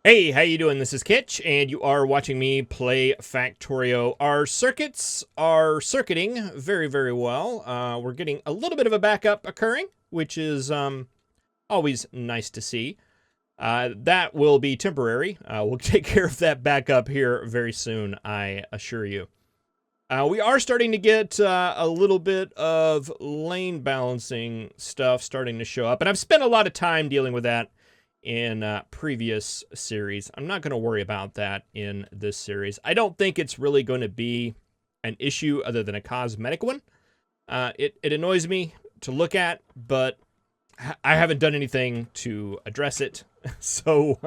Hey, how you doing? This is Kitch, and you are watching me play Factorio. Our circuits are circuiting very, very well. We're getting a little bit of a backup occurring, which is always nice to see. That will be temporary. We'll take care of that backup here very soon, I assure you. We are starting to get a little bit of lane balancing stuff starting to show up, and I've spent a lot of time dealing with that in previous series. I'm not going to worry about that in this series. I don't think it's really going to be an issue other than a cosmetic one. It annoys me to look at, but I haven't done anything to address it. So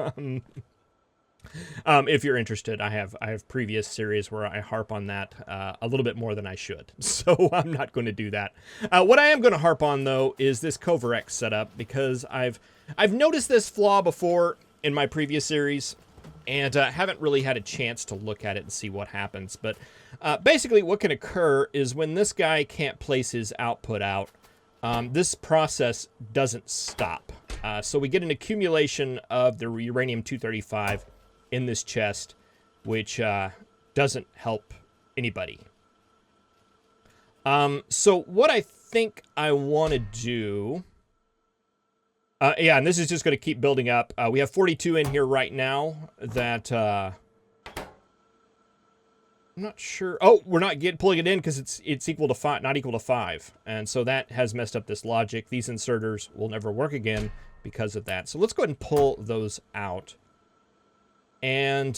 if you're interested, I have previous series where I harp on that a little bit more than I should. So I'm not going to do that. What I am going to harp on, though, is this Coverx setup, because I've noticed this flaw before in my previous series, and haven't really had a chance to look at it and see what happens. But basically what can occur is when this guy can't place his output out, this process doesn't stop. So we get an accumulation of the uranium-235 in this chest, which doesn't help anybody. So what I think I want to do... yeah, and this is just going to keep building up. We have 42 in here right now that... I'm not sure... Oh, we're not pulling it in because it's equal to 5, not equal to 5. And so that has messed up this logic. These inserters will never work again because of that. So let's go ahead and pull those out. And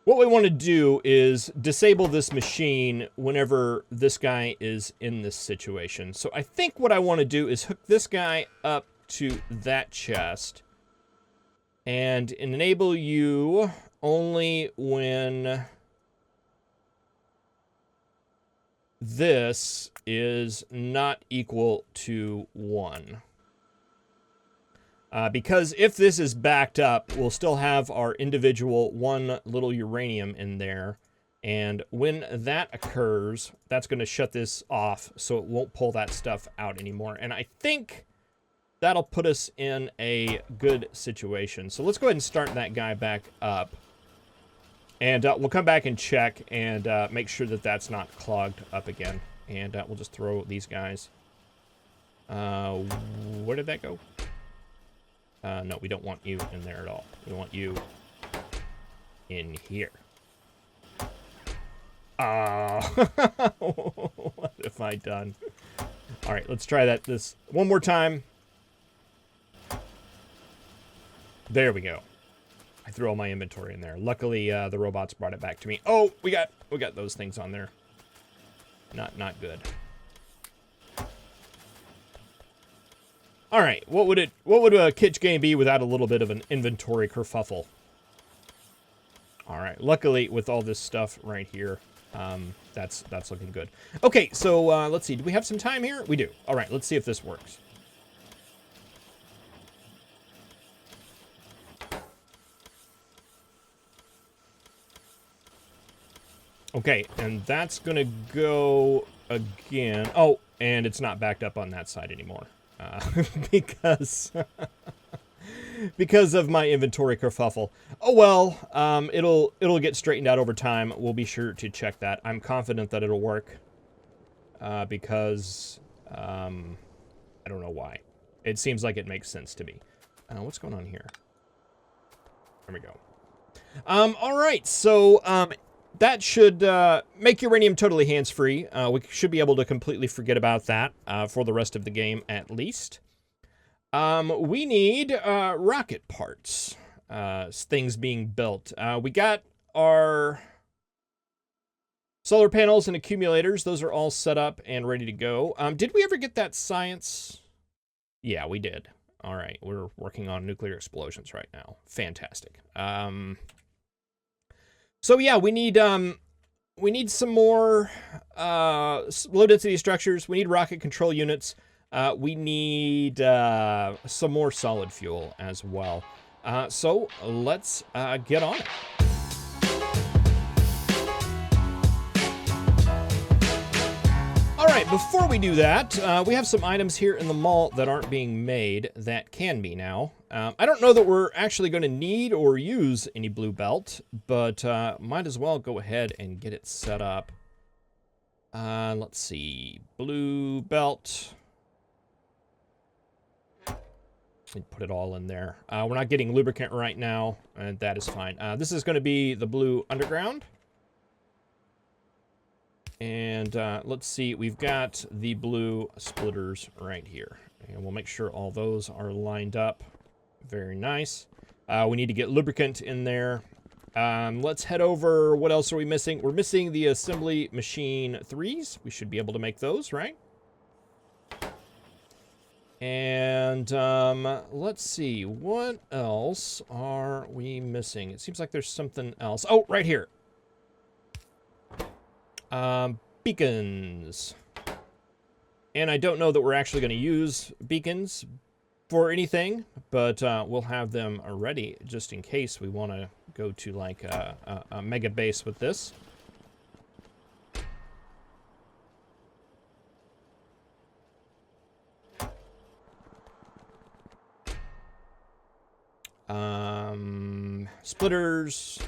what we want to do is disable this machine whenever this guy is in this situation. So I think what I want to do is hook this guy up to that chest and enable you only when this is not equal to 1. Because if this is backed up, we'll still have our individual 1 little uranium in there. And when that occurs, that's going to shut this off, so it won't pull that stuff out anymore. And I think that'll put us in a good situation. So let's go ahead and start that guy back up. And we'll come back and check and make sure that that's not clogged up again. And we'll just throw these guys. Where did that go? No, we don't want you in there at all. We want you in here. What have I done? All right, let's try this one more time. There we go. I threw all my inventory in there. Luckily, the robots brought it back to me. Oh, we got those things on there. Not good. All right, what would a Kitch game be without a little bit of an inventory kerfuffle? All right, luckily with all this stuff right here, that's looking good. Okay, so let's see. Do we have some time here? We do. All right, let's see if this works. Okay, and that's gonna go again. Oh, and it's not backed up on that side anymore. Because of my inventory kerfuffle. Oh well, it'll get straightened out over time. We'll be sure to check that. I'm confident that it'll work. Because I don't know why. It seems like it makes sense to me. What's going on here? There we go. All right, so that should make uranium totally hands-free. We should be able to completely forget about that for the rest of the game, at least. We need rocket parts, things being built. We got our solar panels and accumulators. Those are all set up and ready to go. Did we ever get that science? Yeah, we did. All right, we're working on nuclear explosions right now. Fantastic. So yeah, we need some more low density structures. We need rocket control units. We need some more solid fuel as well. So let's get on it. All right, before we do that, we have some items here in the mall that aren't being made that can be now. I don't know that we're actually going to need or use any blue belt, but might as well go ahead and get it set up. Let's see. Blue belt. Put it all in there. We're not getting lubricant right now, and that is fine. This is going to be the blue underground. And let's see, we've got the blue splitters right here. And we'll make sure all those are lined up. Very nice. We need to get lubricant in there. Let's head over. What else are we missing? We're missing the assembly machine 3s. We should be able to make those, right? And let's see, what else are we missing? It seems like there's something else. Oh, right here. Beacons. And I don't know that we're actually going to use beacons for anything, but we'll have them ready just in case we want to go to like a mega base with this. Splitters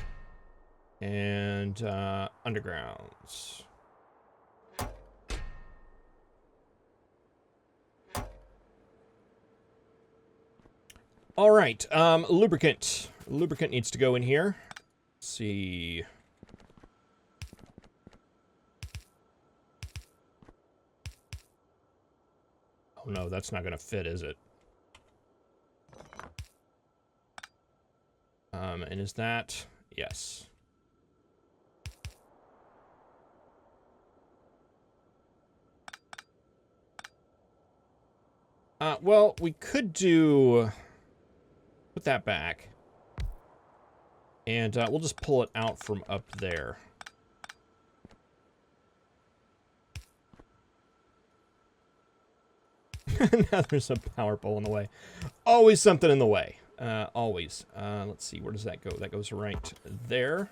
and undergrounds. All right, lubricant. Lubricant needs to go in here. Let's see. Oh no, that's not gonna fit, is it? And is that... Yes. Well, we could do... Put that back. And we'll just pull it out from up there. Now there's a power pole in the way. Always something in the way. Always. Let's see, where does that go? That goes right there.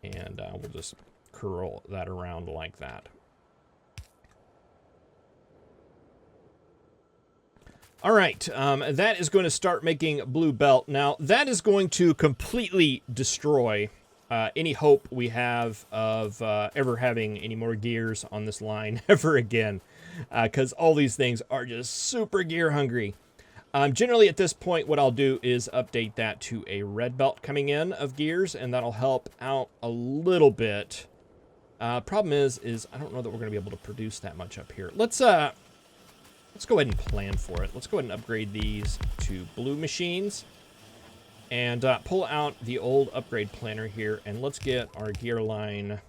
And we'll just curl that around like that. All right, that is going to start making blue belt. Now, that is going to completely destroy any hope we have of ever having any more gears on this line ever again, because all these things are just super gear hungry. Generally, at this point, what I'll do is update that to a red belt coming in of gears, and that'll help out a little bit. Problem is I don't know that we're going to be able to produce that much up here. Let's go ahead and plan for it. Let's go ahead and upgrade these to blue machines. And pull out the old upgrade planner here. And let's get our gear line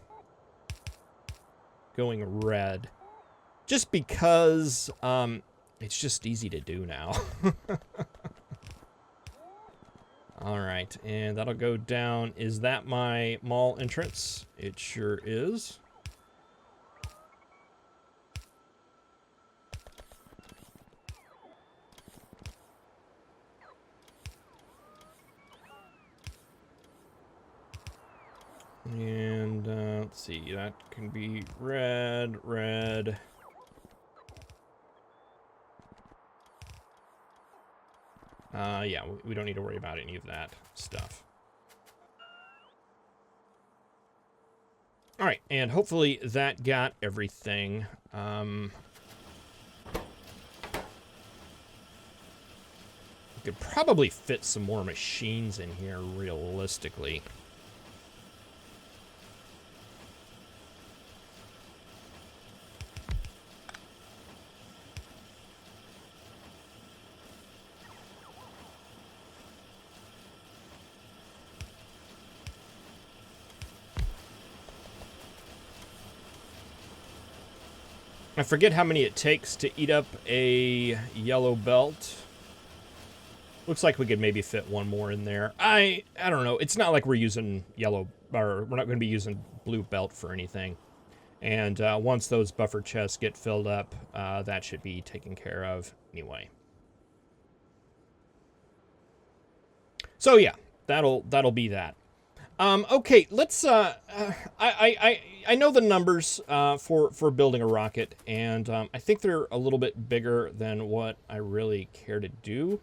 going red. Just because it's just easy to do now. All right, and that'll go down. Is that my mall entrance? It sure is. And let's see, that can be red, red. Yeah, we don't need to worry about any of that stuff. All right, and hopefully that got everything. We could probably fit some more machines in here realistically. I forget how many it takes to eat up a yellow belt. Looks like we could maybe fit one more in there. I don't know. It's not like we're using yellow, or we're not going to be using blue belt for anything. And once those buffer chests get filled up, that should be taken care of anyway. So yeah, that'll be that. Okay, let's. I know the numbers for building a rocket, and I think they're a little bit bigger than what I really care to do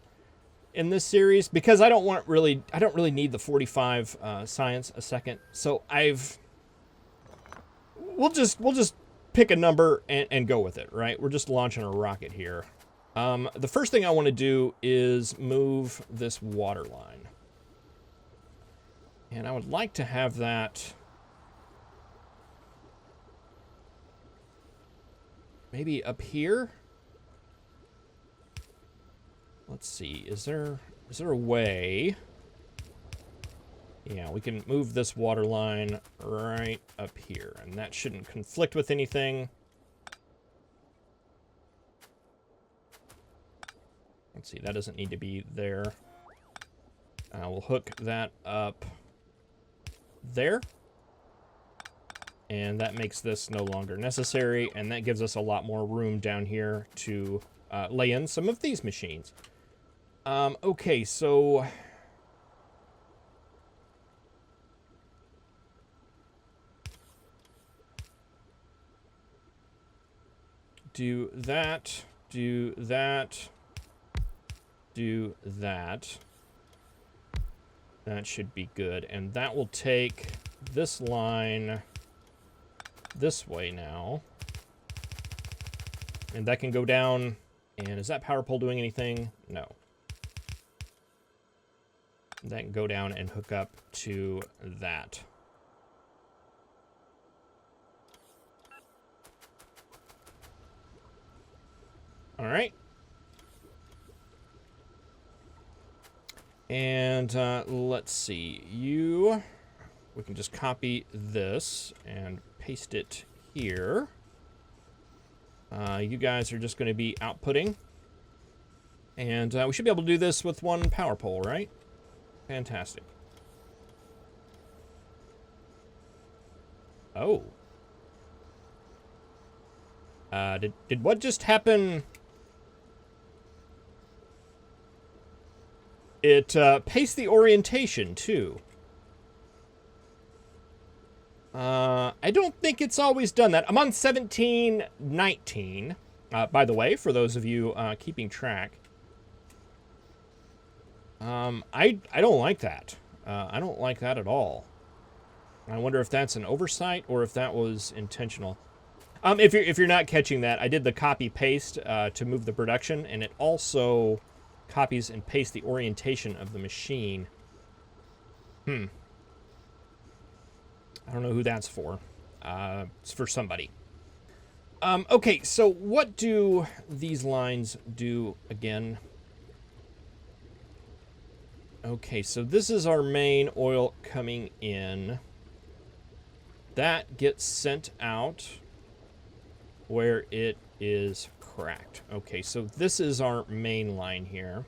in this series because I don't really need the 45 science a second. So we'll just pick a number and go with it, right? We're just launching a rocket here. The first thing I want to do is move this water line. And I would like to have that maybe up here. Let's see, is there a way? Yeah, we can move this water line right up here, and that shouldn't conflict with anything. Let's see, that doesn't need to be there. We'll hook that up there. And that makes this no longer necessary, and that gives us a lot more room down here to lay in some of these machines. Okay, so do that, do that, do that. That should be good, and that will take this line this way now. And that can go down, and is that power pole doing anything? No. That can go down and hook up to that. All right. And let's see, we can just copy this and paste it here. You guys are just going to be outputting. And we should be able to do this with one power pole, right? Fantastic. Oh. Did what just happen? It pastes the orientation, too. I don't think it's always done that. I'm on 1719. By the way, for those of you keeping track. I don't like that. I don't like that at all. I wonder if that's an oversight or if that was intentional. If you're not catching that, I did the copy paste to move the production, and it also copies and pastes the orientation of the machine. I don't know who that's for. It's for somebody. Okay, so what do these lines do again? Okay, so this is our main oil coming in. That gets sent out where it is cracked. Okay, so this is our main line here.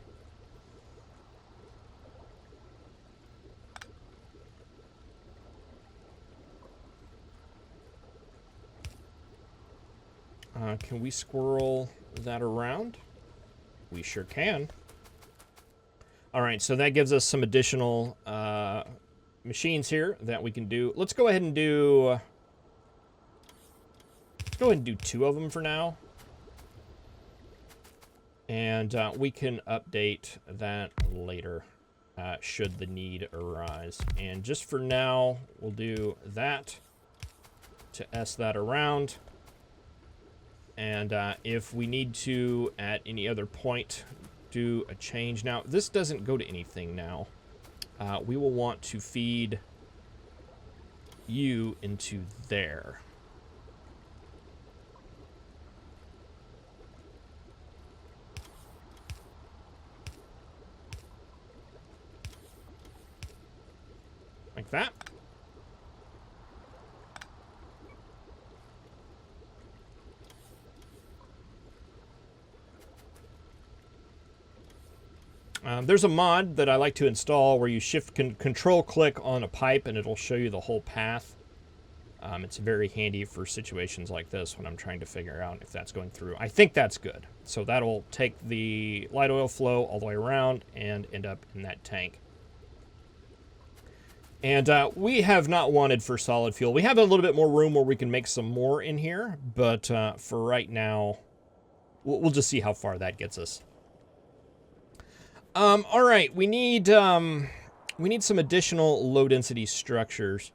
Can we squirrel that around? We sure can. All right, so that gives us some additional machines here that we can do. Let's go ahead and do... Let's go ahead and do 2 of them for now. And we can update that later, should the need arise. And just for now, we'll do that to S that around. And if we need to, at any other point, do a change. Now, this doesn't go to anything now. We will want to feed you into there. Like that. There's a mod that I like to install where you control click on a pipe and it'll show you the whole path. It's very handy for situations like this when I'm trying to figure out if that's going through. I think that's good. So that'll take the light oil flow all the way around and end up in that tank. And we have not wanted for solid fuel. We have a little bit more room where we can make some more in here, but for right now, we'll just see how far that gets us. All right, we need some additional low density structures.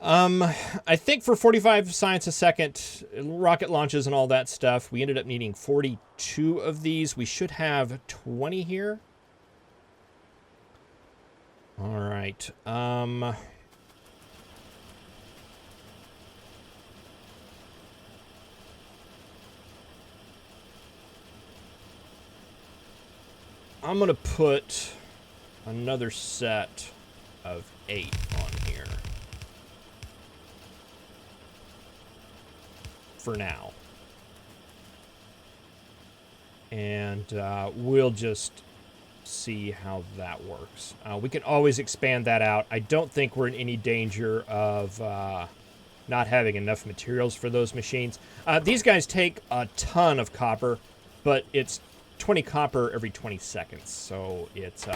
I think for 45 science a second, rocket launches and all that stuff, we ended up needing 42 of these. We should have 20 here. All right. I'm going to put another set of 8 on here. For now. And we'll just see how that works. We can always expand that out. I don't think we're in any danger of not having enough materials for those machines. These guys take a ton of copper, but it's 20 copper every 20 seconds. So it's...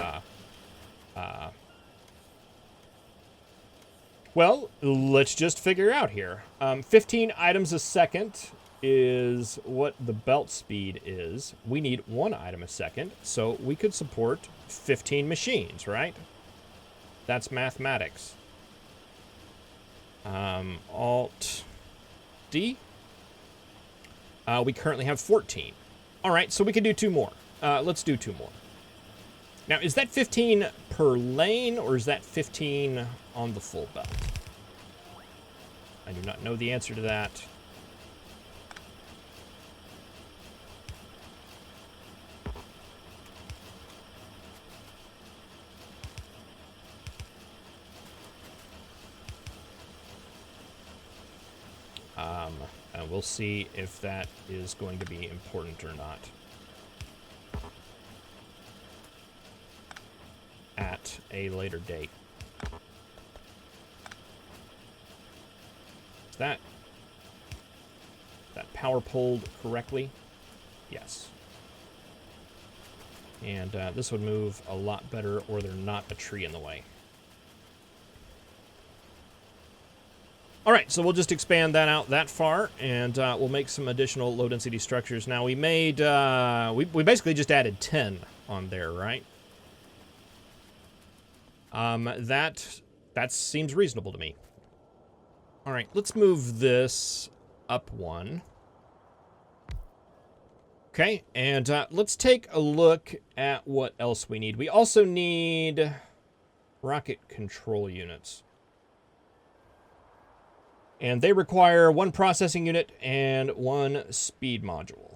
well, let's just figure out here. 15 items a second is what the belt speed is. We need 1 item a second, so we could support 15 machines, right? That's mathematics. Alt D. We currently have 14. All right, so we can do 2 more. Let's do 2 more. Now, is that 15 per lane, or is that 15 on the full belt? I do not know the answer to that. And we'll see if that is going to be important or not. At a later date. Is that power pulled correctly? Yes. And this would move a lot better, or there's not a tree in the way. All right, so we'll just expand that out that far, and we'll make some additional low-density structures. Now, we made... we basically just added 10 on there, right? That seems reasonable to me. All right, let's move this up 1. Okay, and let's take a look at what else we need. We also need rocket control units. And they require 1 processing unit and 1 speed module.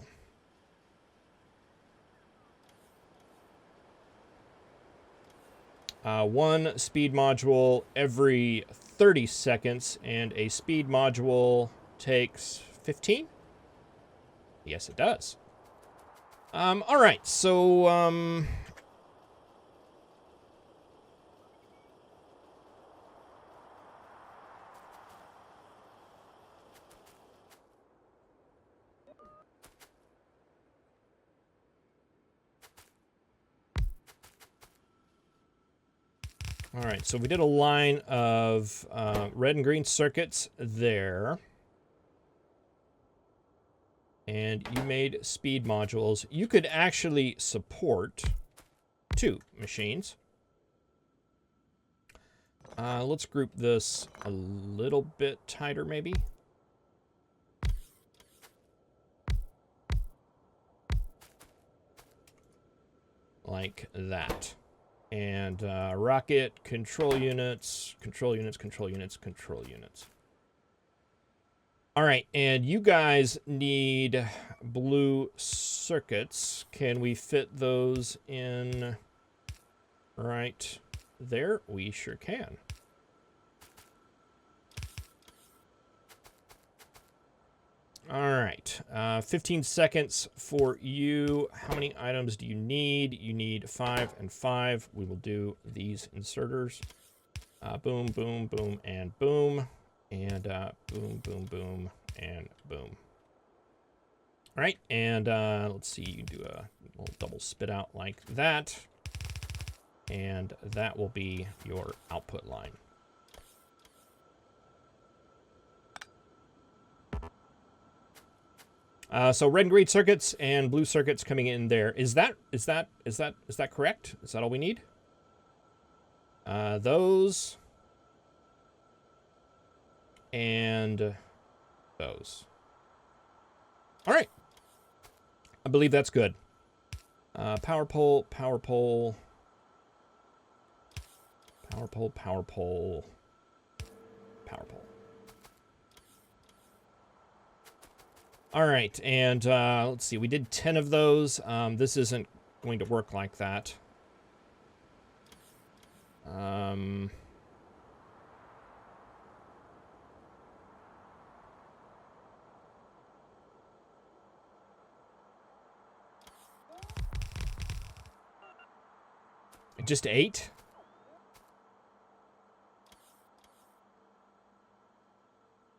One speed module every 30 seconds, and a speed module takes 15? Yes, it does. All right, so, all right, so we did a line of red and green circuits there. And you made speed modules. You could actually support 2 machines. Let's group this a little bit tighter, maybe. Like that. And rocket control units, control units, control units, control units. All right, and you guys need blue circuits. Can we fit those in right there? We sure can. All right, 15 seconds for you. How many items do you need? You need 5 and 5. We will do these inserters. Boom, boom, boom, and boom. And boom, boom, boom, and boom. All right, and let's see, you do a little double spit out like that. And that will be your output line. So red and green circuits and blue circuits coming in there. Is that correct? Is that all we need? Those and those. All right. I believe that's good. Power pole, power pole, power pole, power pole, power pole. All right, and let's see. We did 10 of those. This isn't going to work like that. Just 8?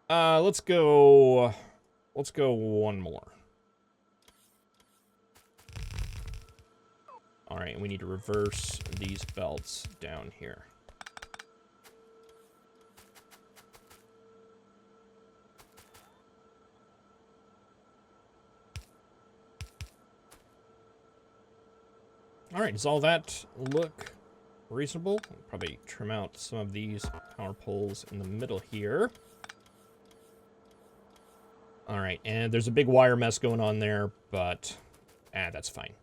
Let's go one more. All right, we need to reverse these belts down here. All right, does all that look reasonable? I'll probably trim out some of these power poles in the middle here. All right, and there's a big wire mess going on there, but that's fine.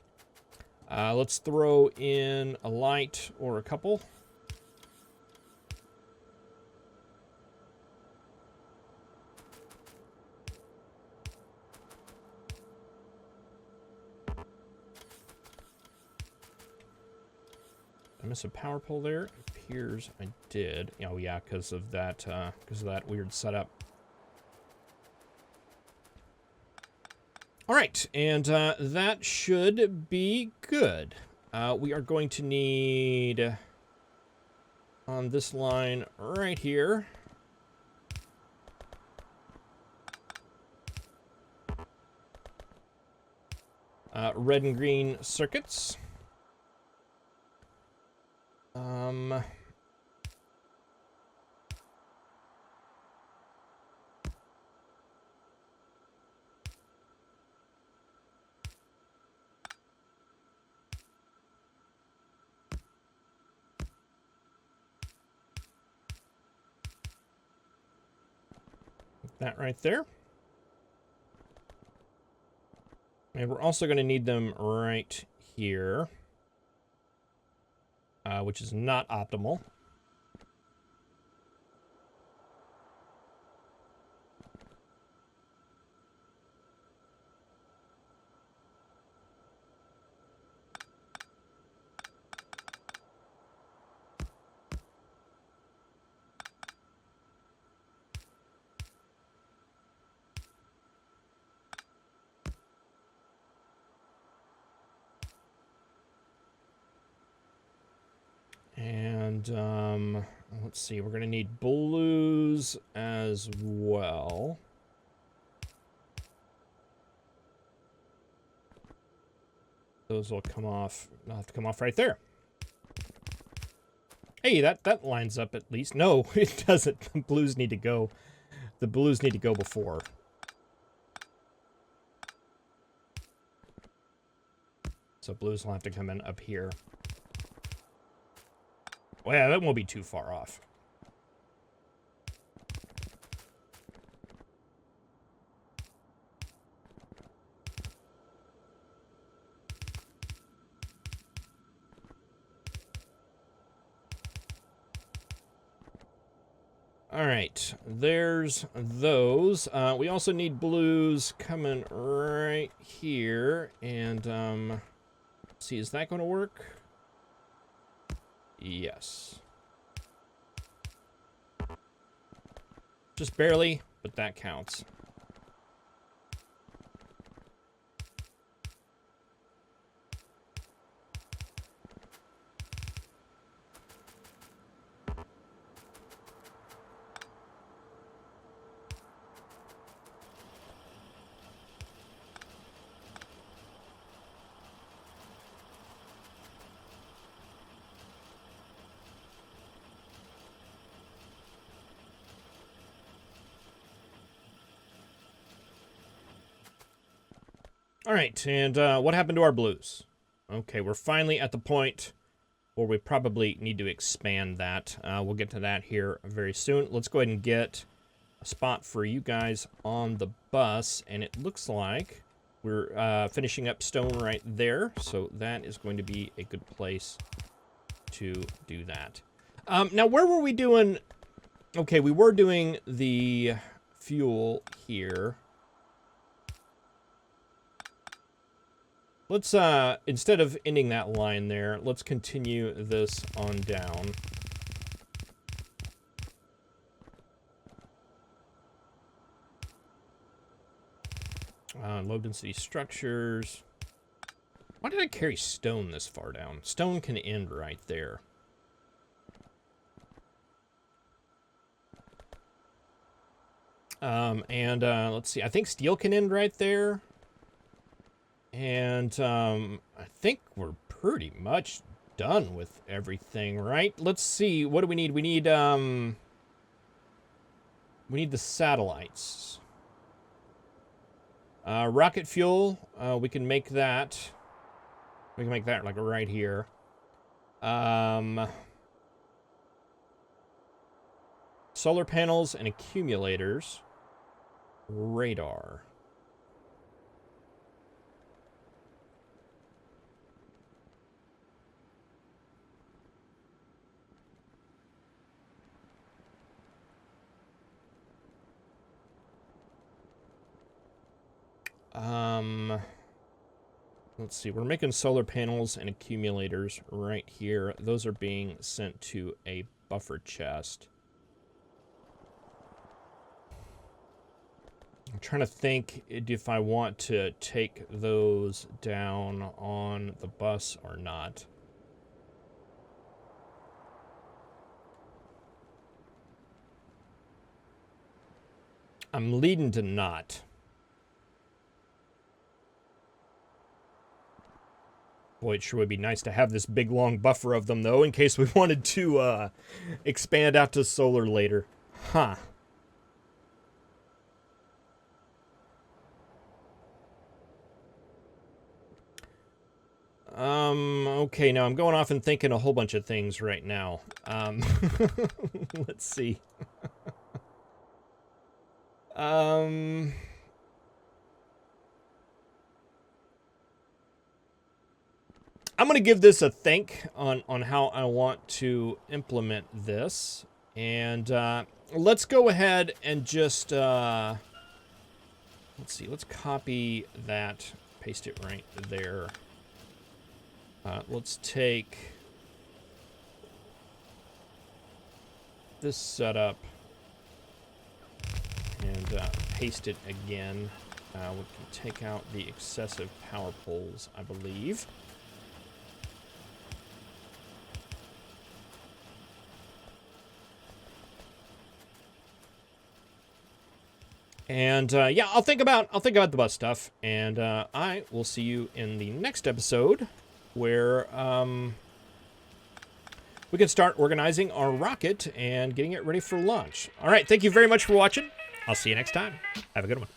Let's throw in a light or a couple. I miss a power pole there. It appears I did. Oh yeah, because of that weird setup. All right, and that should be good. We are going to need on this line right here. Red and green circuits. That right there. And we're also going to need them right here, which is not optimal. And let's see, we're going to need blues as well. Those will come off. They'll have to come off right there. Hey, that lines up at least. No, it doesn't. The blues need to go. The blues need to go before. So blues will have to come in up here. Well, yeah, that won't be too far off. All right, there's those. We also need blues coming right here. And, let's see, is that going to work? Yes. Just barely, but that counts. All right, and what happened to our blues? Okay, we're finally at the point where we probably need to expand that. We'll get to that here very soon. Let's go ahead and get a spot for you guys on the bus, and it looks like we're finishing up stone right there, so that is going to be a good place to do that. Now, where were we doing? Okay, we were doing the fuel here. Let's, instead of ending that line there, let's continue this on down. Low density structures. Why did I carry stone this far down? Stone can end right there. Let's see. I think steel can end right there. And I think we're pretty much done with everything, right? Let's see. What do we need? We need the satellites. Rocket fuel. We can make that. We can make that like right here. Solar panels and accumulators. Radar. Let's see, we're making solar panels and accumulators right here. Those are being sent to a buffer chest. I'm trying to think if I want to take those down on the bus or not. I'm leading to not. Boy, it sure would be nice to have this big, long buffer of them, though, in case we wanted to expand out to solar later. Huh. Okay, now I'm going off and thinking a whole bunch of things right now. Let's see. I'm going to give this a think on how I want to implement this. And let's go ahead and just, let's see, let's copy that, paste it right there. Let's take this setup and paste it again. We can take out the excessive power poles, I believe. And yeah, I'll think about the bus stuff, and I will see you in the next episode, where we can start organizing our rocket and getting it ready for launch. All right, thank you very much for watching. I'll see you next time. Have a good one.